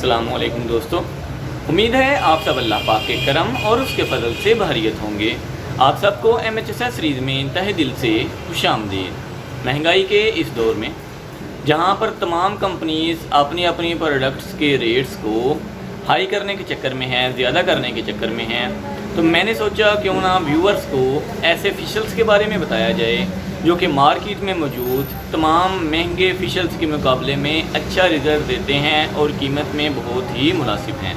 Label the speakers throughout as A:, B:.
A: अस्सलामुअलैकुम दोस्तों, उम्मीद है आप सब अल्लाह पाक के करम और उसके फजल से बहरियत होंगे। आप सबको MHSS सीरीज़ में तहे दिल से खुशामदीद। महंगाई के इस दौर में जहां पर तमाम कंपनीज़ अपनी अपनी प्रोडक्ट्स के रेट्स को हाई करने के चक्कर में हैं, ज़्यादा करने के चक्कर में हैं, तो मैंने सोचा क्यों ना व्यूअर्स को ऐसे फ़िशल्स के बारे में बताया जाए जो कि मार्केट में मौजूद तमाम महंगे फ़िशल्स के मुकाबले में अच्छा रिज़ल्ट देते हैं और कीमत में बहुत ही मुनासिब हैं।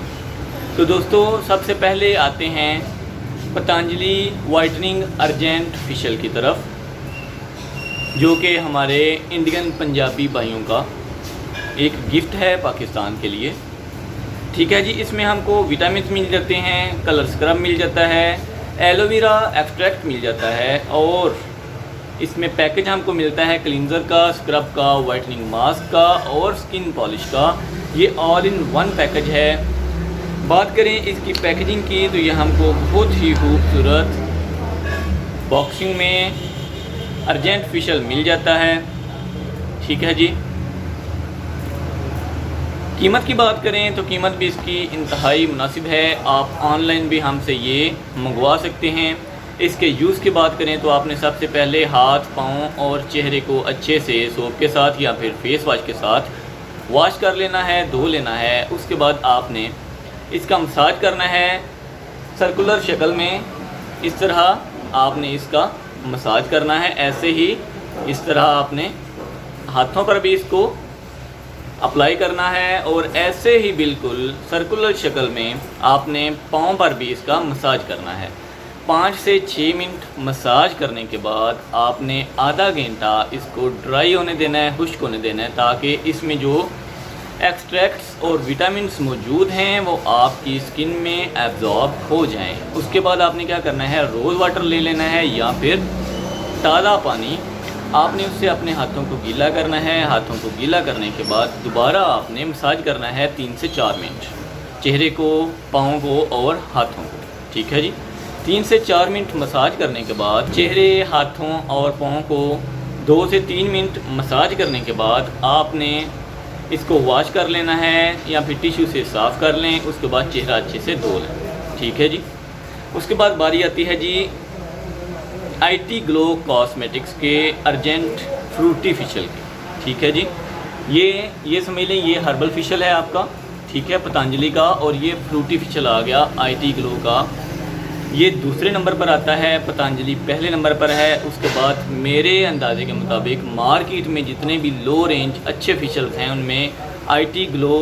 A: तो दोस्तों, सबसे पहले आते हैं पतंजलि वाइटनिंग अर्जेंट फ़िशल की तरफ, जो कि हमारे इंडियन पंजाबी भाइयों का एक गिफ्ट है पाकिस्तान के लिए। ठीक है जी, इसमें हमको विटामिन मिल जाते हैं, कलर स्क्रब मिल जाता है, एलोवेरा एक्सट्रैक्ट मिल जाता है और इसमें पैकेज हमको मिलता है क्लींजर का, स्क्रब का, वाइटनिंग मास्क का और स्किन पॉलिश का। ये ऑल इन वन पैकेज है। बात करें इसकी पैकेजिंग की तो ये हमको बहुत ही खूबसूरत बॉक्सिंग में अर्जेंट फ़िशल मिल जाता है। ठीक है जी, कीमत की बात करें तो कीमत भी इसकी इंतहाई मुनासिब है। आप ऑनलाइन भी हमसे ये मंगवा सकते हैं। इसके यूज़ की बात करें तो आपने सबसे पहले हाथ, पाँव और चेहरे को अच्छे से सोप के साथ या फिर फेस वॉश के साथ वॉश कर लेना है, धो लेना है। उसके बाद आपने इसका मसाज करना है सर्कुलर शक्ल में। इस तरह आपने इसका मसाज करना है। ऐसे ही इस तरह आपने हाथों पर भी इसको अप्लाई करना है और ऐसे ही बिल्कुल सर्कुलर शक्ल में आपने पाँव पर भी इसका मसाज करना है। 5 से 6 मिनट मसाज करने के बाद आपने आधा घंटा इसको ड्राई होने देना है, खुश्क होने देना है, ताकि इसमें जो एक्सट्रैक्ट्स और विटामिन्स मौजूद हैं वो आपकी स्किन में एब्जॉर्ब हो जाएं। उसके बाद आपने क्या करना है, रोज़ वाटर ले लेना है या फिर ताज़ा पानी। आपने उससे अपने हाथों को गीला करना है। हाथों को गीला करने के बाद दोबारा आपने मसाज करना है 3 से 4 मिनट, चेहरे को, पाँव को और हाथों को। ठीक है जी, 3 से 4 मिनट मसाज करने के बाद चेहरे, हाथों और पाँव को 2 से 3 मिनट मसाज करने के बाद आपने इसको वॉश कर लेना है या फिर टिश्यू से साफ़ कर लें। उसके बाद चेहरा अच्छे से धो लें। ठीक है जी, उसके बाद बारी आती है जी IT ग्लो कॉस्मेटिक्स के अर्जेंट फ्रूटी फ़िशल की। ठीक है जी, ये समझ लें ये हर्बल फ़िशल है आपका। ठीक है, पतंजलि का, और ये फ्रूटी फ़िशल आ गया IT ग्लो का। ये दूसरे नंबर पर आता है, पतंजलि पहले नंबर पर है। उसके बाद मेरे अंदाजे के मुताबिक मार्केट में जितने भी लो रेंज अच्छे फ़िशल्स हैं उनमें IT ग्लो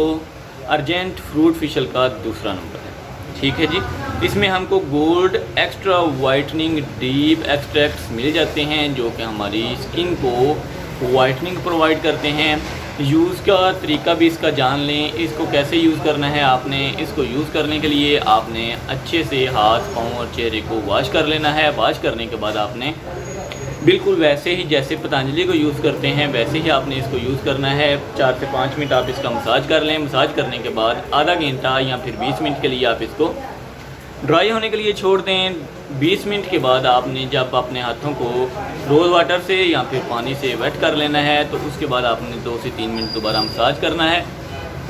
A: अर्जेंट फ्रूट फ़िशल का दूसरा नंबर है। ठीक है जी, इसमें हमको gold extra whitening deep extracts मिल जाते हैं जो कि हमारी स्किन को वाइटनिंग प्रोवाइड करते हैं। यूज़ का तरीका भी इसका जान लें, इसको कैसे यूज़ करना है। आपने इसको यूज़ करने के लिए आपने अच्छे से हाथ, पाँव और चेहरे को वॉश कर लेना है। वॉश करने के बाद आपने बिल्कुल वैसे ही जैसे पतंजलि को यूज़ करते हैं वैसे ही आपने इसको यूज़ करना है। 4 से 5 मिनट आप इसका मसाज कर लें। मसाज करने के बाद आधा घंटा या फिर 20 मिनट के लिए आप इसको ड्राई होने के लिए छोड़ दें। 20 मिनट के बाद आपने जब अपने हाथों को रोज़ वाटर से या फिर पानी से वेट कर लेना है तो उसके बाद आपने 2 से 3 मिनट दोबारा मसाज करना है।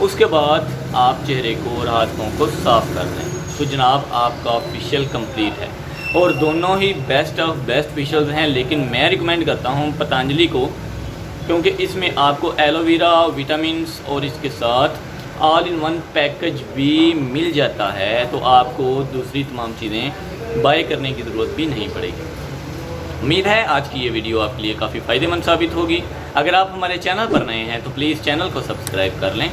A: उसके बाद आप चेहरे को और हाथ पाँव को साफ़ कर लें। तो जनाब, आपका फ़िशल कंप्लीट है और दोनों ही बेस्ट ऑफ बेस्ट फ़िशल्स हैं। लेकिन मैं रिकमेंड करता हूँ पतंजलि को, क्योंकि इसमें आपको एलोवेरा, विटामिन्स और इसके साथ ऑल इन वन पैकेज भी मिल जाता है, तो आपको दूसरी तमाम चीज़ें बाय करने की ज़रूरत भी नहीं पड़ेगी। उम्मीद है आज की ये वीडियो आपके लिए काफ़ी फ़ायदेमंद साबित होगी। अगर आप हमारे चैनल पर नए हैं तो प्लीज़ चैनल को सब्सक्राइब कर लें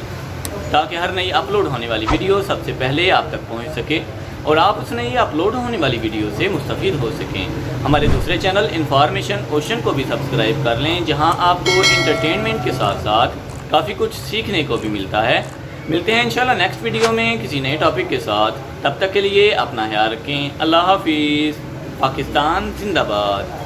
A: ताकि हर नई अपलोड होने वाली वीडियो सबसे पहले आप तक पहुँच सके और आप उस नई अपलोड होने वाली वीडियो से मुस्तफ़ीद हो सकें। हमारे दूसरे चैनल इन्फॉर्मेशन ओशन को भी सब्सक्राइब कर लें, जहां आपको इंटरटेनमेंट के साथ साथ काफ़ी कुछ सीखने को भी मिलता है। मिलते हैं इंशाल्लाह नेक्स्ट वीडियो में किसी नए टॉपिक के साथ। तब तक के लिए अपना ख्याल रखें। अल्लाह हाफिज़। पाकिस्तान जिंदाबाद।